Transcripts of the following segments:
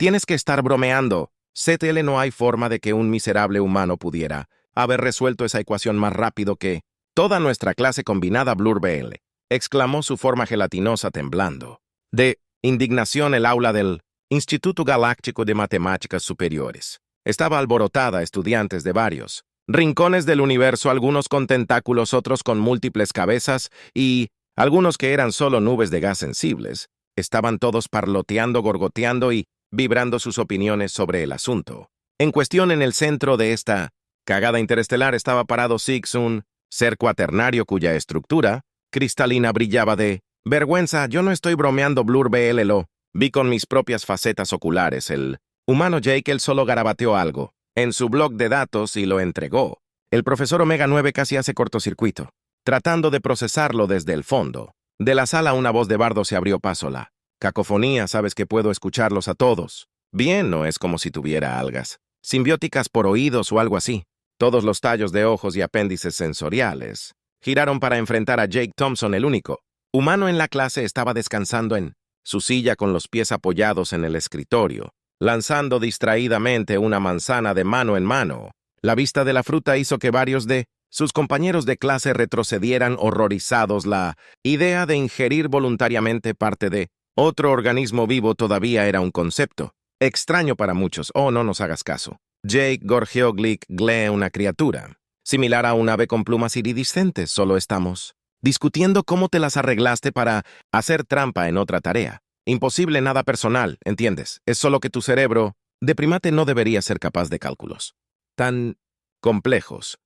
Tienes que estar bromeando. CTL, no hay forma de que un miserable humano pudiera haber resuelto esa ecuación más rápido que toda nuestra clase combinada Blur BL, exclamó su forma gelatinosa temblando. De indignación, el aula del Instituto Galáctico de Matemáticas Superiores estaba alborotada. Estudiantes de varios rincones del universo, algunos con tentáculos, otros con múltiples cabezas y algunos que eran solo nubes de gas sensibles, estaban todos parloteando, gorgoteando y vibrando sus opiniones sobre el asunto. En cuestión, en el centro de esta cagada interestelar estaba parado Six, un ser cuaternario cuya estructura cristalina brillaba de vergüenza. Yo no estoy bromeando, Blur BL, lo vi con mis propias facetas oculares. El humano Jake, él solo garabateó algo en su blog de datos y lo entregó. El profesor Omega 9 casi hace cortocircuito, tratando de procesarlo desde el fondo. De la sala una voz de bardo se abrió paso. La cacofonía, sabes que puedo escucharlos a todos. Bien, no es como si tuviera algas simbióticas por oídos o algo así. Todos los tallos de ojos y apéndices sensoriales giraron para enfrentar a Jake Thompson. El único humano en la clase estaba descansando en su silla con los pies apoyados en el escritorio, lanzando distraídamente una manzana de mano en mano. La vista de la fruta hizo que varios de sus compañeros de clase retrocedieran horrorizados. La idea de ingerir voluntariamente parte de otro organismo vivo todavía era un concepto extraño para muchos. Oh, no nos hagas caso. Jake gorjeó gle, una criatura similar a un ave con plumas iridiscentes. Solo estamos discutiendo cómo te las arreglaste para hacer trampa en otra tarea. Imposible, nada personal, ¿entiendes? Es solo que tu cerebro de primate no debería ser capaz de cálculos tan complejos.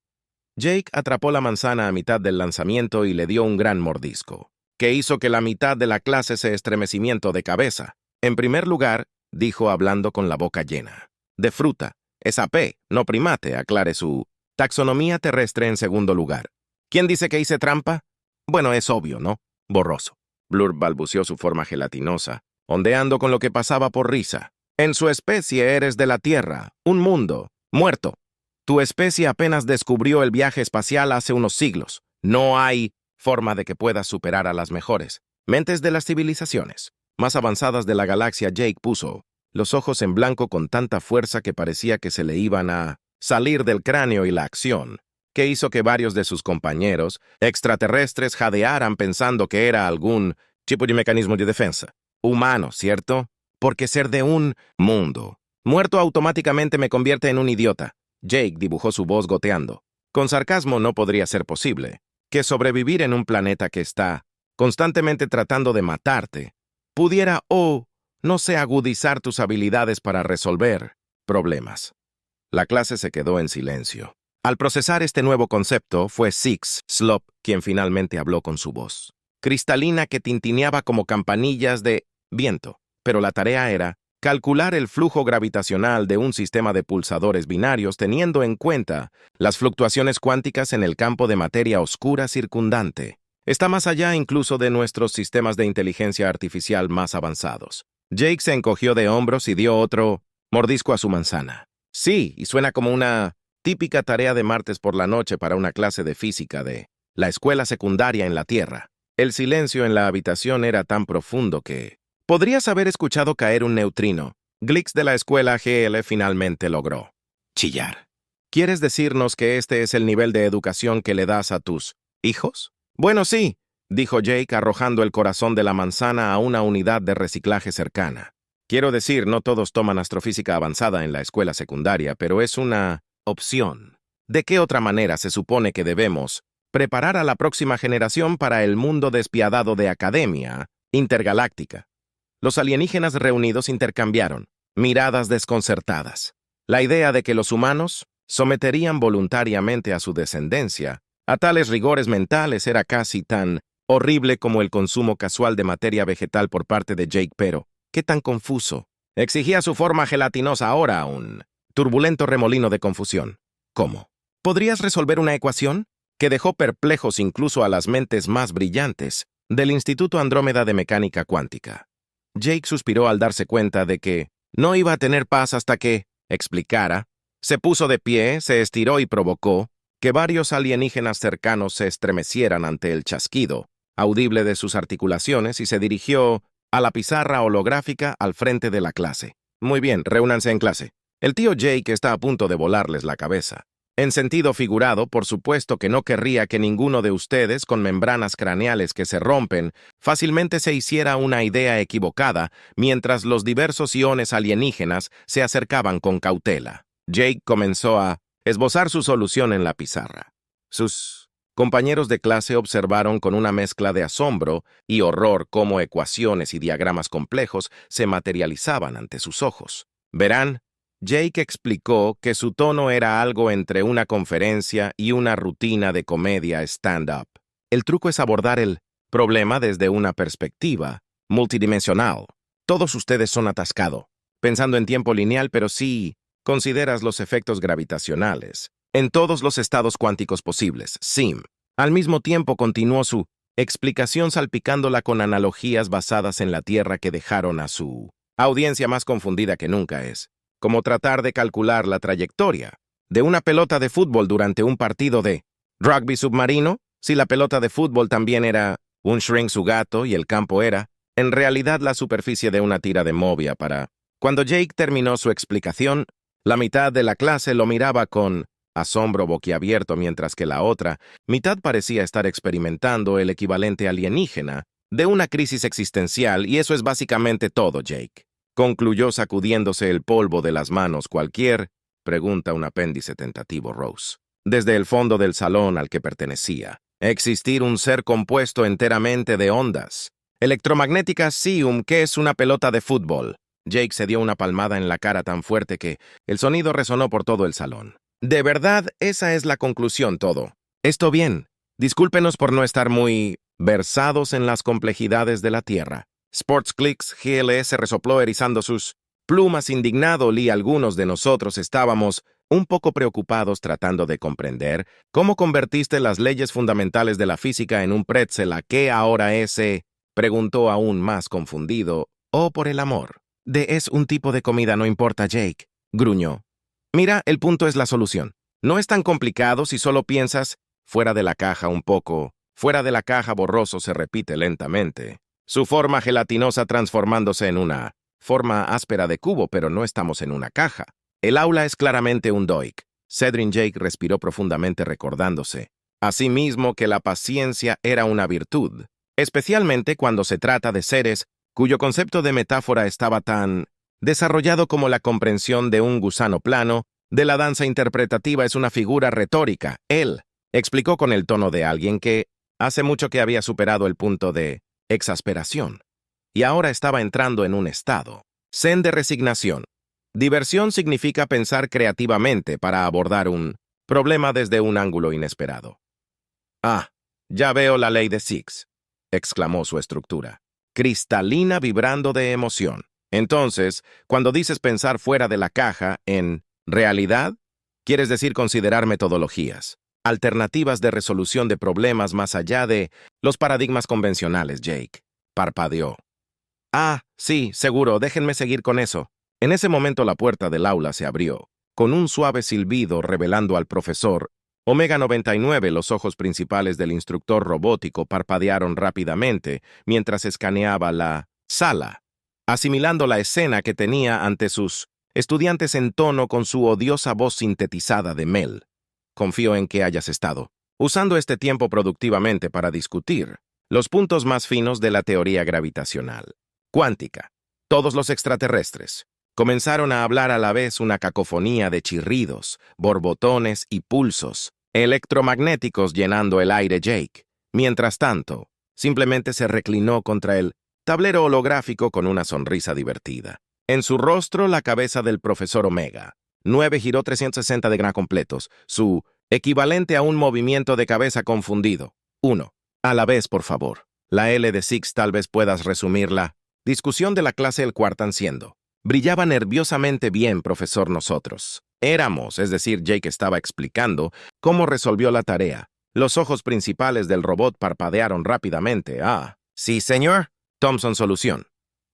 Jake atrapó la manzana a mitad del lanzamiento y le dio un gran mordisco, que hizo que la mitad de la clase se estremecimiento de cabeza. En primer lugar, dijo hablando con la boca llena de fruta, es AP, no primate, aclare su taxonomía terrestre. En segundo lugar, ¿quién dice que hice trampa? Bueno, es obvio, ¿no? Borroso. Blur balbuceó su forma gelatinosa, ondeando con lo que pasaba por risa. En su especie eres de la Tierra, un mundo muerto. Tu especie apenas descubrió el viaje espacial hace unos siglos. No hay forma de que puedas superar a las mejores mentes de las civilizaciones más avanzadas de la galaxia. Jake puso los ojos en blanco con tanta fuerza que parecía que se le iban a salir del cráneo, y la acción que hizo que varios de sus compañeros extraterrestres jadearan pensando que era algún tipo de mecanismo de defensa. Humano, ¿cierto? Porque ser de un mundo muerto automáticamente me convierte en un idiota. Jake dibujó su voz goteando. Con sarcasmo, no podría ser posible que sobrevivir en un planeta que está constantemente tratando de matarte pudiera no sé, agudizar tus habilidades para resolver problemas. La clase se quedó en silencio. Al procesar este nuevo concepto, fue Six Slop quien finalmente habló con su voz cristalina que tintineaba como campanillas de viento. Pero la tarea era calcular el flujo gravitacional de un sistema de pulsadores binarios teniendo en cuenta las fluctuaciones cuánticas en el campo de materia oscura circundante. Está más allá incluso de nuestros sistemas de inteligencia artificial más avanzados. Jake se encogió de hombros y dio otro mordisco a su manzana. Sí, y suena como una típica tarea de martes por la noche para una clase de física de la escuela secundaria en la Tierra. El silencio en la habitación era tan profundo que podrías haber escuchado caer un neutrino. Glix de la escuela GL finalmente logró chillar. ¿Quieres decirnos que este es el nivel de educación que le das a tus hijos? Bueno, sí, dijo Jake arrojando el corazón de la manzana a una unidad de reciclaje cercana. Quiero decir, no todos toman astrofísica avanzada en la escuela secundaria, pero es una opción. ¿De qué otra manera se supone que debemos preparar a la próxima generación para el mundo despiadado de academia intergaláctica? Los alienígenas reunidos intercambiaron miradas desconcertadas. La idea de que los humanos someterían voluntariamente a su descendencia a tales rigores mentales era casi tan horrible como el consumo casual de materia vegetal por parte de Jake, pero ¿qué tan confuso? Exigía su forma gelatinosa ahora un turbulento remolino de confusión. ¿Cómo? ¿Podrías resolver una ecuación que dejó perplejos incluso a las mentes más brillantes del Instituto Andrómeda de Mecánica Cuántica? Jake suspiró al darse cuenta de que no iba a tener paz hasta que explicara. Se puso de pie, se estiró y provocó que varios alienígenas cercanos se estremecieran ante el chasquido audible de sus articulaciones y se dirigió a la pizarra holográfica al frente de la clase. Muy bien, reúnanse en clase. El tío Jake está a punto de volarles la cabeza. En sentido figurado, por supuesto que no querría que ninguno de ustedes, con membranas craneales que se rompen, fácilmente se hiciera una idea equivocada mientras los diversos iones alienígenas se acercaban con cautela. Jake comenzó a esbozar su solución en la pizarra. Sus compañeros de clase observaron con una mezcla de asombro y horror cómo ecuaciones y diagramas complejos se materializaban ante sus ojos. Verán, Jake explicó que su tono era algo entre una conferencia y una rutina de comedia stand-up. El truco es abordar el problema desde una perspectiva multidimensional. Todos ustedes son atascado, pensando en tiempo lineal, pero sí consideras los efectos gravitacionales en todos los estados cuánticos posibles, SIM. Al mismo tiempo continuó su explicación salpicándola con analogías basadas en la Tierra que dejaron a su audiencia más confundida que nunca es. Como tratar de calcular la trayectoria de una pelota de fútbol durante un partido de rugby submarino, si la pelota de fútbol también era un Shrink-Sugato y el campo era, en realidad, la superficie de una tira de movia para... Cuando Jake terminó su explicación, la mitad de la clase lo miraba con asombro boquiabierto mientras que la otra mitad parecía estar experimentando el equivalente alienígena de una crisis existencial, y eso es básicamente todo, Jake. Concluyó sacudiéndose el polvo de las manos. Cualquier pregunta un apéndice tentativo, Rose. Desde el fondo del salón al que pertenecía. Existir un ser compuesto enteramente de ondas electromagnéticas, ¿qué es una pelota de fútbol? Jake se dio una palmada en la cara tan fuerte que el sonido resonó por todo el salón. De verdad, esa es la conclusión, todo. Esto bien. Discúlpenos por no estar muy versados en las complejidades de la Tierra. Sportsclicks GLS resopló erizando sus plumas indignado, y algunos de nosotros estábamos un poco preocupados tratando de comprender cómo convertiste las leyes fundamentales de la física en un pretzel. ¿A qué ahora ese? Preguntó aún más confundido. Oh, por el amor. Es un tipo de comida, no importa, Jake, gruñó. Mira, el punto es la solución. No es tan complicado si solo piensas fuera de la caja un poco. Fuera de la caja borroso se repite lentamente. Su forma gelatinosa transformándose en una forma áspera de cubo, pero no estamos en una caja. El aula es claramente un doik. Cedric Jake respiró profundamente recordándose asimismo que la paciencia era una virtud, especialmente cuando se trata de seres cuyo concepto de metáfora estaba tan desarrollado como la comprensión de un gusano plano. De la danza interpretativa es una figura retórica. Él explicó con el tono de alguien que hace mucho que había superado el punto de exasperación y ahora estaba entrando en un estado zen de resignación. Diversión significa pensar creativamente para abordar un problema desde un ángulo inesperado. Ah, ya veo la ley de Six, exclamó su estructura, cristalina, vibrando de emoción. Entonces, cuando dices pensar fuera de la caja, en realidad, quieres decir considerar metodologías, alternativas de resolución de problemas más allá de los paradigmas convencionales, Jake. Parpadeó. Ah, sí, seguro, déjenme seguir con eso. En ese momento la puerta del aula se abrió, con un suave silbido revelando al profesor Omega 99. Los ojos principales del instructor robótico parpadearon rápidamente mientras escaneaba la sala, asimilando la escena que tenía ante sus estudiantes en tono con su odiosa voz sintetizada de Mel. Confío en que hayas estado usando este tiempo productivamente para discutir los puntos más finos de la teoría gravitacional cuántica. Todos los extraterrestres comenzaron a hablar a la vez, una cacofonía de chirridos, borbotones y pulsos electromagnéticos llenando el aire. Jake, mientras tanto, simplemente se reclinó contra el tablero holográfico con una sonrisa divertida. En su rostro, la cabeza del profesor Omega 9 giró 360 de grados completos, su equivalente a un movimiento de cabeza confundido. 1. A la vez, por favor. La L de Six, tal vez puedas resumirla. Discusión de la clase el cuartan siendo. Brillaba nerviosamente bien, profesor. Nosotros éramos, es decir, Jake estaba explicando cómo resolvió la tarea. Los ojos principales del robot parpadearon rápidamente. Ah, sí, señor. Thompson, solución.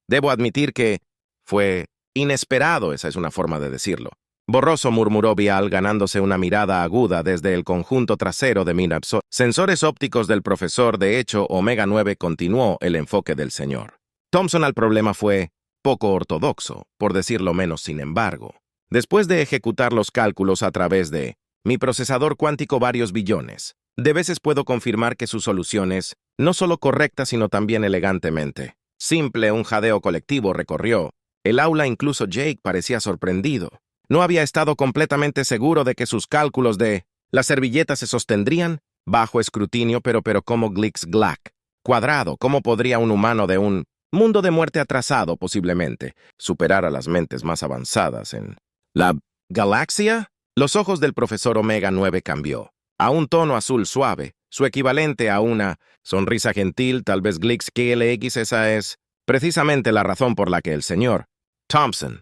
Debo admitir que fue inesperado, esa es una forma de decirlo. Borroso, murmuró Vial, ganándose una mirada aguda desde el conjunto trasero de Mirapso. Sensores ópticos del profesor. De hecho, Omega 9 continuó el enfoque del señor Thompson al problema fue poco ortodoxo, por decirlo menos. Sin embargo, después de ejecutar los cálculos a través de mi procesador cuántico varios billones de veces, puedo confirmar que su solución es no solo correcta, sino también elegantemente simple. Un jadeo colectivo recorrió el aula, incluso Jake parecía sorprendido. No había estado completamente seguro de que sus cálculos de las servilletas se sostendrían bajo escrutinio, pero ¿cómo Glix-Glac? Cuadrado, ¿cómo podría un humano de un mundo de muerte atrasado posiblemente superar a las mentes más avanzadas en la galaxia? Los ojos del profesor Omega 9 cambió a un tono azul suave, su equivalente a una sonrisa gentil. Tal vez Glix-KLX, esa es precisamente la razón por la que el señor Thompson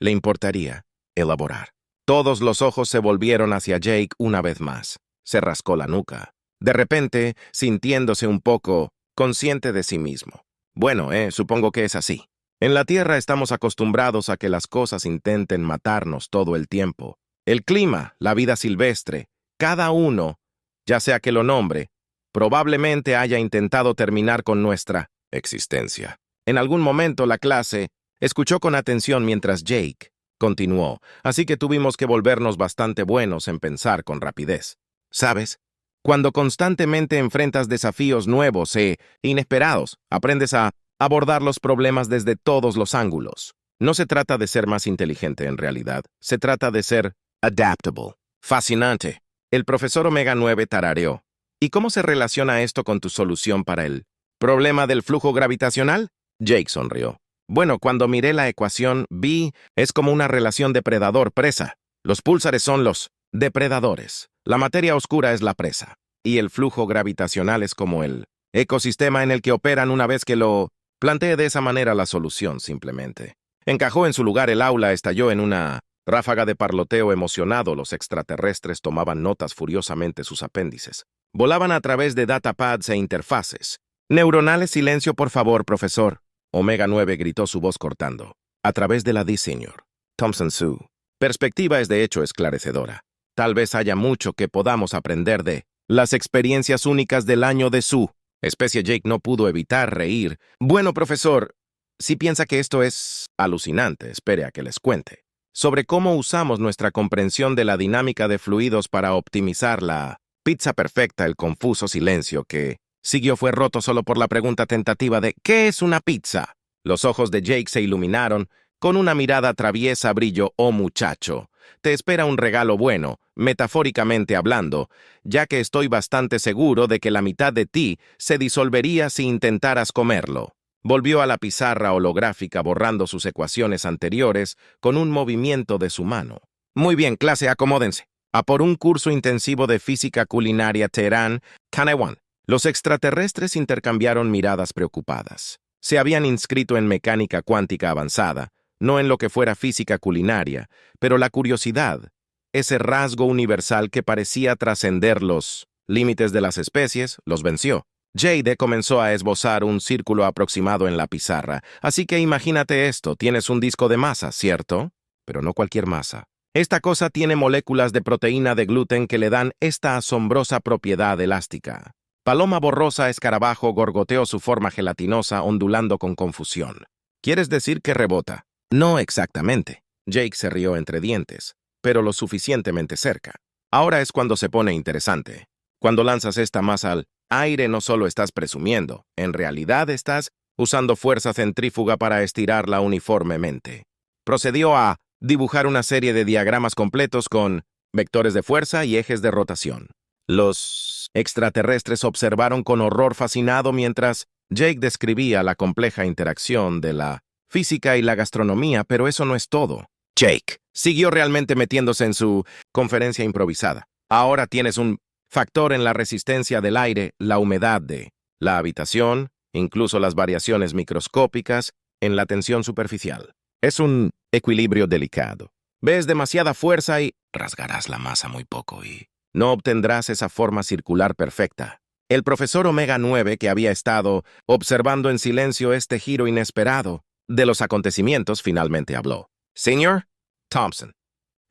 le importaría elaborar. Todos los ojos se volvieron hacia Jake una vez más. Se rascó la nuca, de repente sintiéndose un poco consciente de sí mismo. Bueno, supongo que es así. En la Tierra estamos acostumbrados a que las cosas intenten matarnos todo el tiempo. El clima, la vida silvestre, cada uno, ya sea que lo nombre, probablemente haya intentado terminar con nuestra existencia. En algún momento la clase escuchó con atención mientras Jake continuó, así que tuvimos que volvernos bastante buenos en pensar con rapidez. ¿Sabes? Cuando constantemente enfrentas desafíos nuevos e inesperados, aprendes a abordar los problemas desde todos los ángulos. No se trata de ser más inteligente en realidad, se trata de ser adaptable. Fascinante. El profesor Omega 9 tarareó. ¿Y cómo se relaciona esto con tu solución para el problema del flujo gravitacional? Jake sonrió. Bueno, cuando miré la ecuación, vi es como una relación depredador-presa. Los púlsares son los depredadores. La materia oscura es la presa. Y el flujo gravitacional es como el ecosistema en el que operan. Una vez que lo planteé de esa manera, la solución simplemente encajó en su lugar. El aula estalló en una ráfaga de parloteo emocionado. Los extraterrestres tomaban notas furiosamente. Sus apéndices volaban a través de datapads e interfaces neuronales. Silencio, por favor, profesor. Omega 9 gritó, su voz cortando. A través de la señor Thompson, su perspectiva es de hecho esclarecedora. Tal vez haya mucho que podamos aprender de las experiencias únicas del año de su especie. Jake no pudo evitar reír. Bueno, profesor, si piensa que esto es alucinante, espere a que les cuente sobre cómo usamos nuestra comprensión de la dinámica de fluidos para optimizar la pizza perfecta. El confuso silencio que siguió fue roto solo por la pregunta tentativa de ¿qué es una pizza? Los ojos de Jake se iluminaron con una mirada traviesa. Brillo. Oh, muchacho, te espera un regalo bueno, metafóricamente hablando, ya que estoy bastante seguro de que la mitad de ti se disolvería si intentaras comerlo. Volvió a la pizarra holográfica borrando sus ecuaciones anteriores con un movimiento de su mano. Muy bien, clase, acomódense. A por un curso intensivo de física culinaria. Teherán, Taiwán. Los extraterrestres intercambiaron miradas preocupadas. Se habían inscrito en mecánica cuántica avanzada, no en lo que fuera física culinaria, pero la curiosidad, ese rasgo universal que parecía trascender los límites de las especies, los venció. Jade comenzó a esbozar un círculo aproximado en la pizarra. Así que imagínate esto, tienes un disco de masa, ¿cierto? Pero no cualquier masa. Esta cosa tiene moléculas de proteína de gluten que le dan esta asombrosa propiedad elástica. Paloma borrosa escarabajo gorgoteó su forma gelatinosa ondulando con confusión. ¿Quieres decir que rebota? No exactamente. Jake se rió entre dientes, pero lo suficientemente cerca. Ahora es cuando se pone interesante. Cuando lanzas esta masa al aire, no solo estás presumiendo, en realidad estás usando fuerza centrífuga para estirarla uniformemente. Procedió a dibujar una serie de diagramas completos con vectores de fuerza y ejes de rotación. Los extraterrestres observaron con horror fascinado mientras Jake describía la compleja interacción de la física y la gastronomía, pero eso no es todo. Jake siguió realmente metiéndose en su conferencia improvisada. Ahora tienes un factor en la resistencia del aire, la humedad de la habitación, incluso las variaciones microscópicas en la tensión superficial. Es un equilibrio delicado. Ves demasiada fuerza y rasgarás la masa muy poco y no obtendrás esa forma circular perfecta. El profesor Omega 9, que había estado observando en silencio este giro inesperado de los acontecimientos, finalmente habló. Señor Thompson,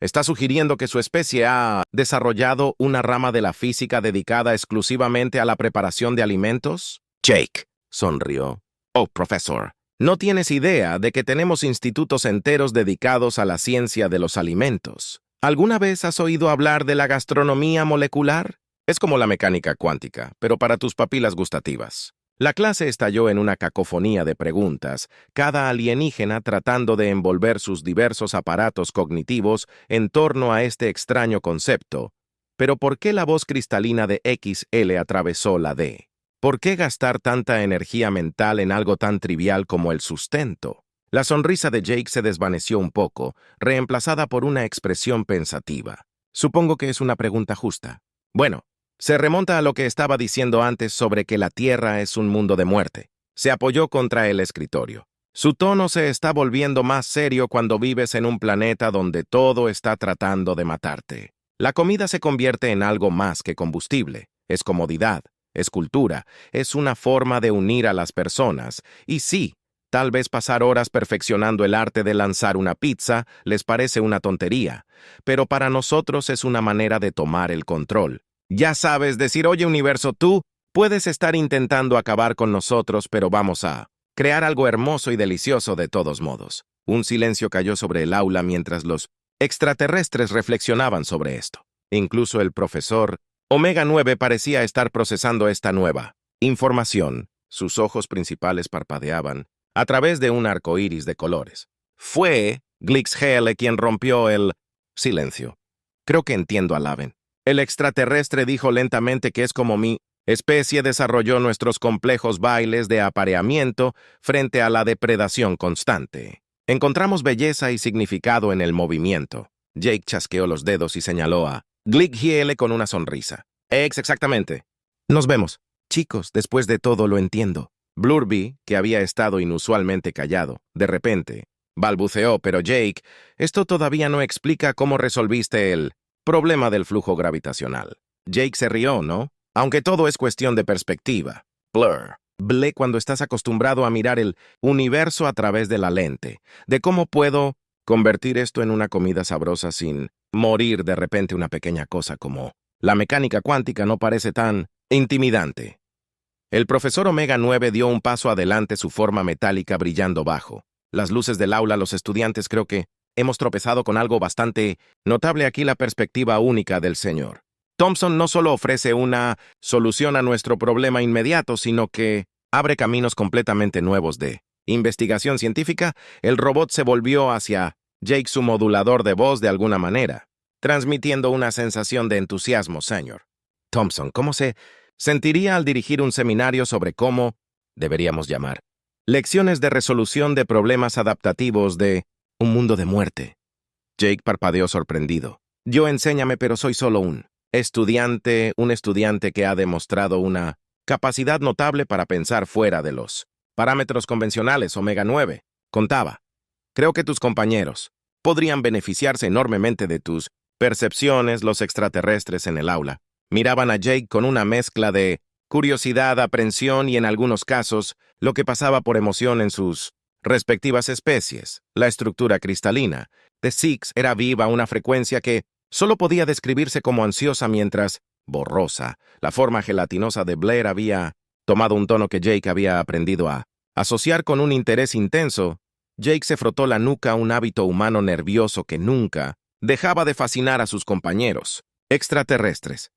¿está sugiriendo que su especie ha desarrollado una rama de la física dedicada exclusivamente a la preparación de alimentos? Jake sonrió. Oh, profesor, No tienes idea de que tenemos institutos enteros dedicados a la ciencia de los alimentos. ¿Alguna vez has oído hablar de la gastronomía molecular? Es como la mecánica cuántica, pero para tus papilas gustativas. La clase estalló en una cacofonía de preguntas, cada alienígena tratando de envolver sus diversos aparatos cognitivos en torno a este extraño concepto. Pero ¿por qué la voz cristalina de XL atravesó la D? ¿Por qué gastar tanta energía mental en algo tan trivial como el sustento? La sonrisa de Jake se desvaneció un poco, reemplazada por una expresión pensativa. Supongo que es una pregunta justa. Bueno, se remonta a lo que estaba diciendo antes sobre que la Tierra es un mundo de muerte. Se apoyó contra el escritorio. Su tono se está volviendo más serio cuando vives en un planeta donde todo está tratando de matarte. La comida se convierte en algo más que combustible. Es comodidad, es cultura, es una forma de unir a las personas. Y sí, tal vez pasar horas perfeccionando el arte de lanzar una pizza les parece una tontería, pero para nosotros es una manera de tomar el control. Ya sabes, decir, oye universo, tú puedes estar intentando acabar con nosotros, pero vamos a crear algo hermoso y delicioso de todos modos. Un silencio cayó sobre el aula mientras los extraterrestres reflexionaban sobre esto. Incluso el profesor Omega 9 parecía estar procesando esta nueva información. Sus ojos principales parpadeaban a través de un arco iris de colores. Fue Glixhele quien rompió el silencio. Creo que entiendo a Laven. El extraterrestre dijo lentamente que es como mi especie desarrolló nuestros complejos bailes de apareamiento frente a la depredación constante. Encontramos belleza y significado en el movimiento. Jake chasqueó los dedos y señaló a Glixhele con una sonrisa. Exactamente. Nos vemos. Chicos, después de todo lo entiendo. Blurby, que había estado inusualmente callado, de repente balbuceó, pero Jake, esto todavía no explica cómo resolviste el problema del flujo gravitacional. Jake se rió, ¿no? Aunque todo es cuestión de perspectiva. Ble cuando estás acostumbrado a mirar el universo a través de la lente. De cómo puedo convertir esto en una comida sabrosa sin morir de repente una pequeña cosa como la mecánica cuántica no parece tan intimidante. El profesor Omega 9 dio un paso adelante, su forma metálica brillando bajo las luces del aula. Los estudiantes creo que hemos tropezado con algo bastante notable aquí, la perspectiva única del señor Thompson no solo ofrece una solución a nuestro problema inmediato, sino que abre caminos completamente nuevos de investigación científica. El robot se volvió hacia Jake, su modulador de voz de alguna manera, transmitiendo una sensación de entusiasmo, señor Thompson. ¿Cómo se sentiría al dirigir un seminario sobre cómo deberíamos llamar lecciones de resolución de problemas adaptativos de un mundo de muerte? Jake parpadeó sorprendido. Yo enséñame, pero soy solo un estudiante que ha demostrado una capacidad notable para pensar fuera de los parámetros convencionales. Omega 9 contaba. Creo que tus compañeros podrían beneficiarse enormemente de tus percepciones. Los extraterrestres en el aula miraban a Jake con una mezcla de curiosidad, aprensión y en algunos casos lo que pasaba por emoción en sus respectivas especies. La estructura cristalina de Six era viva, una frecuencia que solo podía describirse como ansiosa, mientras borrosa. La forma gelatinosa de Blair había tomado un tono que Jake había aprendido a asociar con un interés intenso. Jake se frotó la nuca, un hábito humano nervioso que nunca dejaba de fascinar a sus compañeros extraterrestres.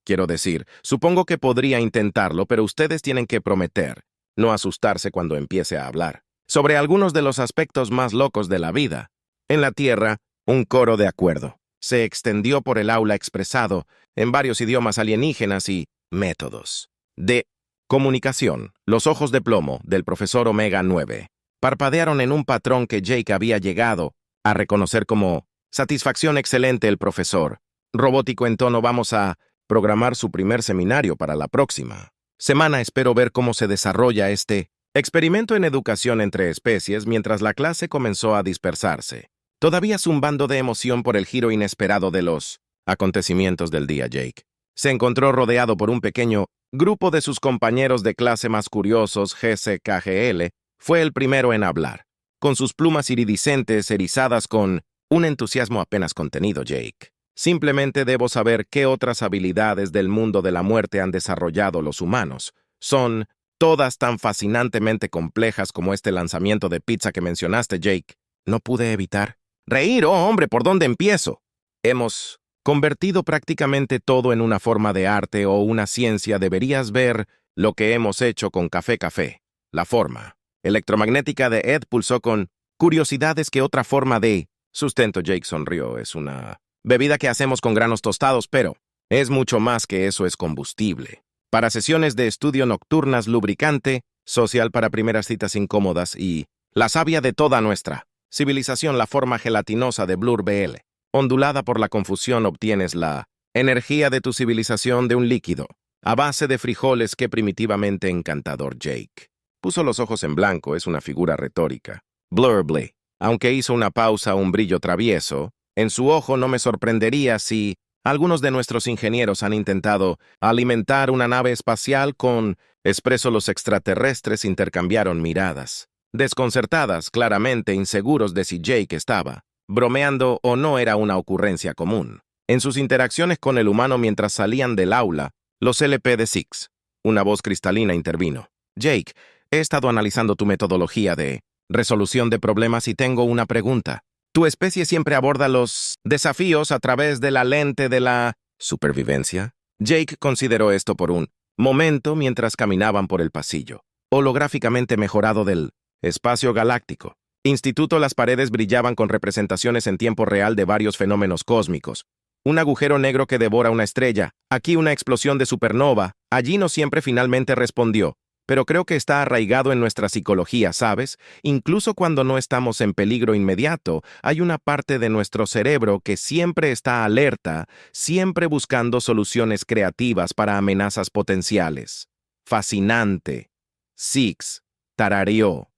Quiero decir, supongo que podría intentarlo, pero ustedes tienen que prometer no asustarse cuando empiece a hablar sobre algunos de los aspectos más locos de la vida. En la Tierra, un coro de acuerdo se extendió por el aula, expresado en varios idiomas alienígenas y métodos de comunicación. Los ojos de plomo del profesor Omega 9 parpadearon en un patrón que Jake había llegado a reconocer como satisfacción. Excelente, el profesor robótico en tono. Vamos a programar su primer seminario para la próxima semana. Espero ver cómo se desarrolla este experimento en educación entre especies. Mientras la clase comenzó a dispersarse, todavía zumbando de emoción por el giro inesperado de los acontecimientos del día, Jake se encontró rodeado por un pequeño grupo de sus compañeros de clase más curiosos. GCKGL fue el primero en hablar, con sus plumas iridiscentes erizadas con un entusiasmo apenas contenido. Jake, simplemente debo saber qué otras habilidades del mundo de la muerte han desarrollado los humanos. Son todas tan fascinantemente complejas como este lanzamiento de pizza que mencionaste, Jake. No pude evitar reír. Oh, hombre, ¿por dónde empiezo? Hemos convertido prácticamente todo en una forma de arte o una ciencia. Deberías ver lo que hemos hecho con Café Café. La forma electromagnética de Ed pulsó con curiosidades que otra forma de sustento. Jake sonrió. Es una bebida que hacemos con granos tostados, pero es mucho más que eso, es combustible. Para sesiones de estudio nocturnas, lubricante, social para primeras citas incómodas y la savia de toda nuestra civilización. La forma gelatinosa de Blur BL, ondulada por la confusión, obtienes la energía de tu civilización de un líquido a base de frijoles. Qué primitivamente encantador. Jake puso los ojos en blanco. Es una figura retórica. Blurble, aunque hizo una pausa, un brillo travieso en su ojo. No me sorprendería si algunos de nuestros ingenieros han intentado alimentar una nave espacial con espresso. Los extraterrestres intercambiaron miradas desconcertadas, claramente inseguros de si Jake estaba bromeando o no. Era una ocurrencia común en sus interacciones con el humano mientras salían del aula. Los LP de Six. Una voz cristalina intervino. Jake, he estado analizando tu metodología de resolución de problemas y tengo una pregunta. Tu especie siempre aborda los desafíos a través de la lente de la supervivencia. Jake consideró esto por un momento mientras caminaban por el pasillo holográficamente mejorado del espacio galáctico. Instituto. Las paredes brillaban con representaciones en tiempo real de varios fenómenos cósmicos. Un agujero negro que devora una estrella. Aquí una explosión de supernova. Allí no siempre. Finalmente respondió. Pero creo que está arraigado en nuestra psicología, ¿sabes? Incluso cuando no estamos en peligro inmediato, hay una parte de nuestro cerebro que siempre está alerta, siempre buscando soluciones creativas para amenazas potenciales. Fascinante. Six tarareó.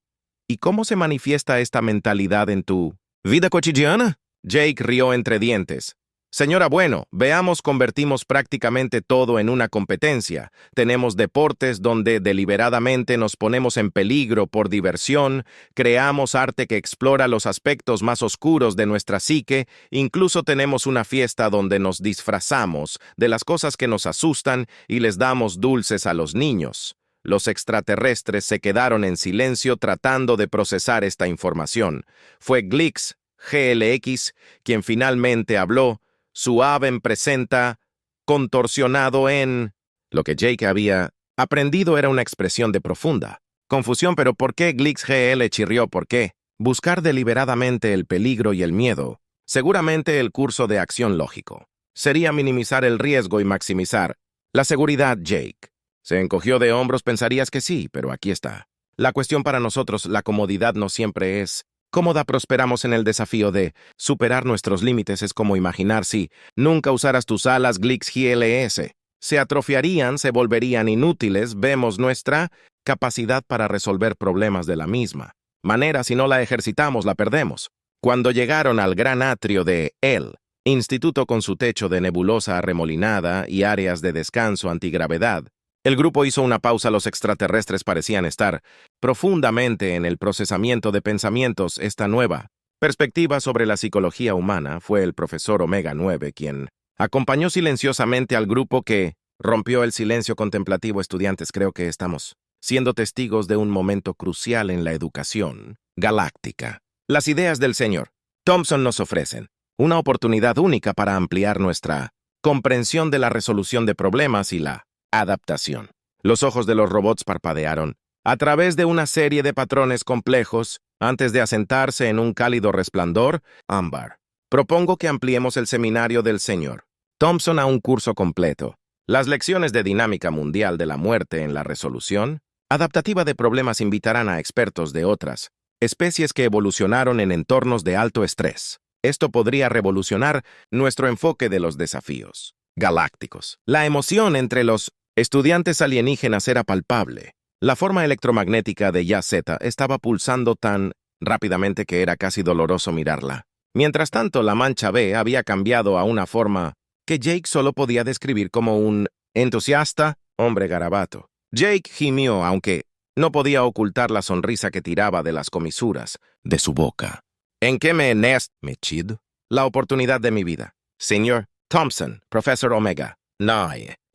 ¿Y cómo se manifiesta esta mentalidad en tu vida cotidiana? Jake rió entre dientes. Señora, bueno, veamos, convertimos prácticamente todo en una competencia. Tenemos deportes donde deliberadamente nos ponemos en peligro por diversión, creamos arte que explora los aspectos más oscuros de nuestra psique, incluso tenemos una fiesta donde nos disfrazamos de las cosas que nos asustan y les damos dulces a los niños. Los extraterrestres se quedaron en silencio tratando de procesar esta información. Fue Glix, GLX, quien finalmente habló. Su ave presenta contorsionado en... Lo que Jake había aprendido era una expresión de profunda confusión. ¿Pero por qué? Glix GL chirrió. ¿Por qué? Buscar deliberadamente el peligro y el miedo. Seguramente el curso de acción lógico sería minimizar el riesgo y maximizar la seguridad. Jake se encogió de hombros. Pensarías que sí, pero aquí está. La cuestión para nosotros, la comodidad no siempre es cómoda. Prosperamos en el desafío de superar nuestros límites. Es como imaginar si nunca usaras tus alas. Glix GLS. Se atrofiarían, se volverían inútiles. Vemos nuestra capacidad para resolver problemas de la misma manera. Si no la ejercitamos, la perdemos. Cuando llegaron al gran atrio de el instituto con su techo de nebulosa arremolinada y áreas de descanso antigravedad, el grupo hizo una pausa. Los extraterrestres parecían estar profundamente en el procesamiento de pensamientos. Esta nueva perspectiva sobre la psicología humana. Fue el profesor Omega 9 quien acompañó silenciosamente al grupo, que rompió el silencio contemplativo. Estudiantes, creo que estamos siendo testigos de un momento crucial en la educación galáctica. Las ideas del señor Thompson nos ofrecen una oportunidad única para ampliar nuestra comprensión de la resolución de problemas y la adaptación. Los ojos de los robots parpadearon a través de una serie de patrones complejos antes de asentarse en un cálido resplandor ámbar. Propongo que ampliemos el seminario del señor Thompson a un curso completo. Las lecciones de dinámica mundial de la muerte en la resolución adaptativa de problemas invitarán a expertos de otras especies que evolucionaron en entornos de alto estrés. Esto podría revolucionar nuestro enfoque de los desafíos galácticos. La emoción entre los estudiantes alienígenas era palpable. La forma electromagnética de Ya-Z estaba pulsando tan rápidamente que era casi doloroso mirarla. Mientras tanto, la mancha B había cambiado a una forma que Jake solo podía describir como un entusiasta hombre garabato. Jake gimió, aunque no podía ocultar la sonrisa que tiraba de las comisuras de su boca. ¿En qué me mechid? La oportunidad de mi vida. Señor Thompson, profesor Omega. No,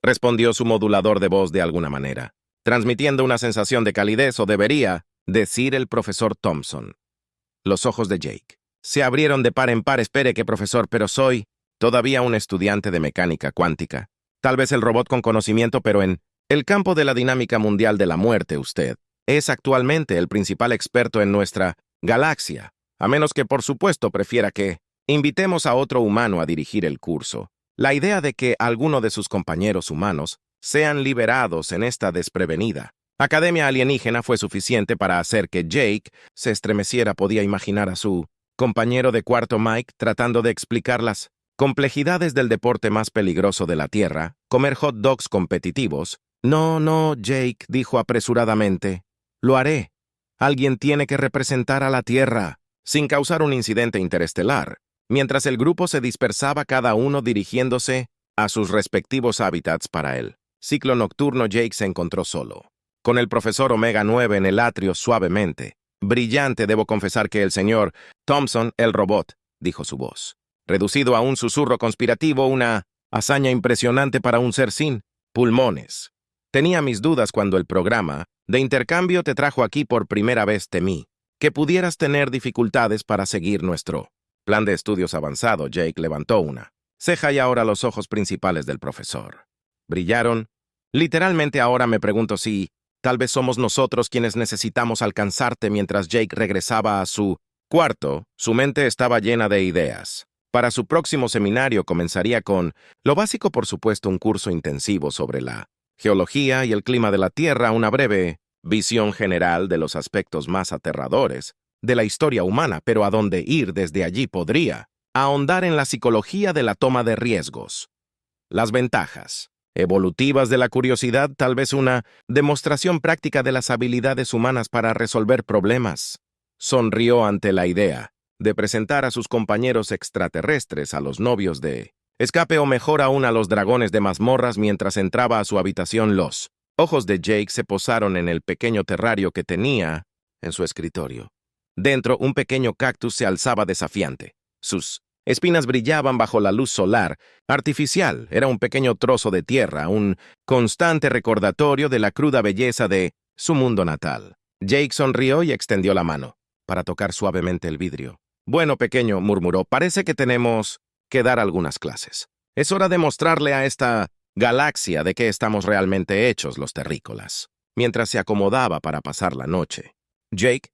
respondió su modulador de voz de alguna manera. transmitiendo una sensación de calidez, o debería decir el profesor Thompson. Los ojos de Jake se abrieron de par en par. Espere, que profesor, pero soy todavía un estudiante de mecánica cuántica. Tal vez el robot con conocimiento, pero en el campo de la dinámica mundial de la muerte, usted es actualmente el principal experto en nuestra galaxia, a menos que, por supuesto, prefiera que invitemos a otro humano a dirigir el curso. La idea de que alguno de sus compañeros humanos sean liberados en esta desprevenida academia alienígena fue suficiente para hacer que Jake se estremeciera. Podía imaginar a su compañero de cuarto Mike tratando de explicar las complejidades del deporte más peligroso de la Tierra, comer hot dogs competitivos. No, Jake dijo apresuradamente. Lo haré. Alguien tiene que representar a la Tierra, sin causar un incidente interestelar, mientras el grupo se dispersaba, cada uno dirigiéndose a sus respectivos hábitats para el ciclo nocturno. Jake se encontró solo, con el profesor Omega 9 en el atrio, suavemente brillante. Debo confesar que el señor Thompson, el robot, dijo su voz, reducido a un susurro conspirativo, una hazaña impresionante para un ser sin pulmones. Tenía mis dudas cuando el programa de intercambio te trajo aquí por primera vez. Temí que pudieras tener dificultades para seguir nuestro plan de estudios avanzado. Jake levantó una ceja y ahora los ojos principales del profesor brillaron. Literalmente ahora me pregunto si tal vez somos nosotros quienes necesitamos alcanzarte. Mientras Jake regresaba a su cuarto, su mente estaba llena de ideas. Para su próximo seminario comenzaría con lo básico, por supuesto, un curso intensivo sobre la geología y el clima de la Tierra, una breve visión general de los aspectos más aterradores de la historia humana, pero a dónde ir desde allí podría ahondar en la psicología de la toma de riesgos, las ventajas evolutivas de la curiosidad, tal vez una demostración práctica de las habilidades humanas para resolver problemas. Sonrió ante la idea de presentar a sus compañeros extraterrestres a los novios de escape, o mejor aún a los dragones de mazmorras. Mientras entraba a su habitación, los ojos de Jake se posaron en el pequeño terrario que tenía en su escritorio. Dentro, un pequeño cactus se alzaba desafiante. Sus espinas brillaban bajo la luz solar artificial. Era un pequeño trozo de tierra, un constante recordatorio de la cruda belleza de su mundo natal. Jake sonrió y extendió la mano para tocar suavemente el vidrio. Bueno, pequeño, murmuró, parece que tenemos que dar algunas clases. Es hora de mostrarle a esta galaxia de qué estamos realmente hechos los terrícolas. Mientras se acomodaba para pasar la noche, Jake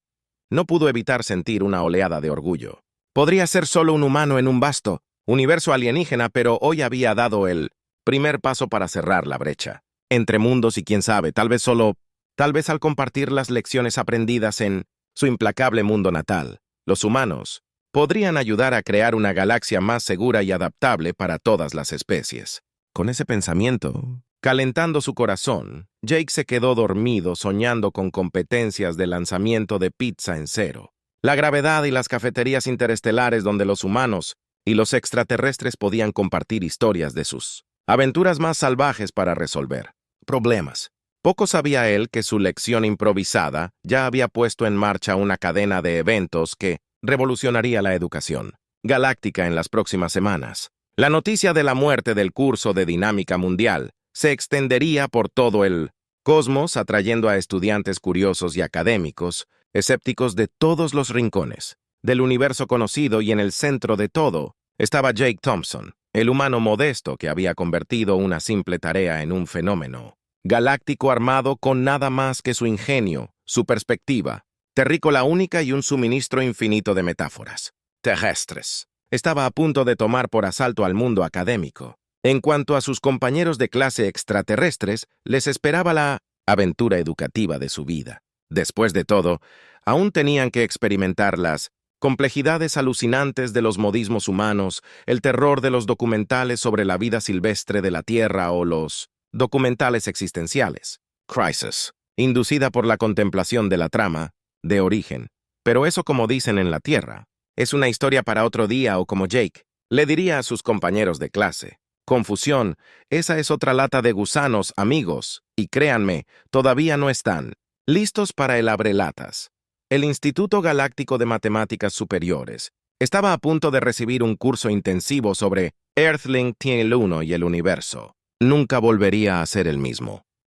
no pudo evitar sentir una oleada de orgullo. Podría ser solo un humano en un vasto universo alienígena, pero hoy había dado el primer paso para cerrar la brecha entre mundos y, quién sabe, tal vez al compartir las lecciones aprendidas en su implacable mundo natal, los humanos podrían ayudar a crear una galaxia más segura y adaptable para todas las especies. Con ese pensamiento calentando su corazón, Jake se quedó dormido soñando con competencias de lanzamiento de pizza en cero, la gravedad y las cafeterías interestelares donde los humanos y los extraterrestres podían compartir historias de sus aventuras más salvajes para resolver problemas. Poco sabía él que su lección improvisada ya había puesto en marcha una cadena de eventos que revolucionaría la educación galáctica en las próximas semanas. La noticia de la muerte del curso de dinámica mundial se extendería por todo el cosmos, atrayendo a estudiantes curiosos y académicos, escépticos de todos los rincones del universo conocido, y en el centro de todo estaba Jake Thompson, el humano modesto que había convertido una simple tarea en un fenómeno galáctico armado con nada más que su ingenio, su perspectiva terrícola única y un suministro infinito de metáforas terrestres. Estaba a punto de tomar por asalto al mundo académico. En cuanto a sus compañeros de clase extraterrestres, les esperaba la aventura educativa de su vida. Después de todo, aún tenían que experimentar las complejidades alucinantes de los modismos humanos, el terror de los documentales sobre la vida silvestre de la Tierra o los documentales existenciales. Crisis, inducida por la contemplación de la trama, de origen. Pero eso, como dicen en la Tierra, es una historia para otro día, o como Jake le diría a sus compañeros de clase. Confusión, esa es otra lata de gusanos, amigos, y créanme, todavía no están listos para el abrelatas. El Instituto Galáctico de Matemáticas Superiores estaba a punto de recibir un curso intensivo sobre Earthling TL1 y el universo. Nunca volvería a ser el mismo.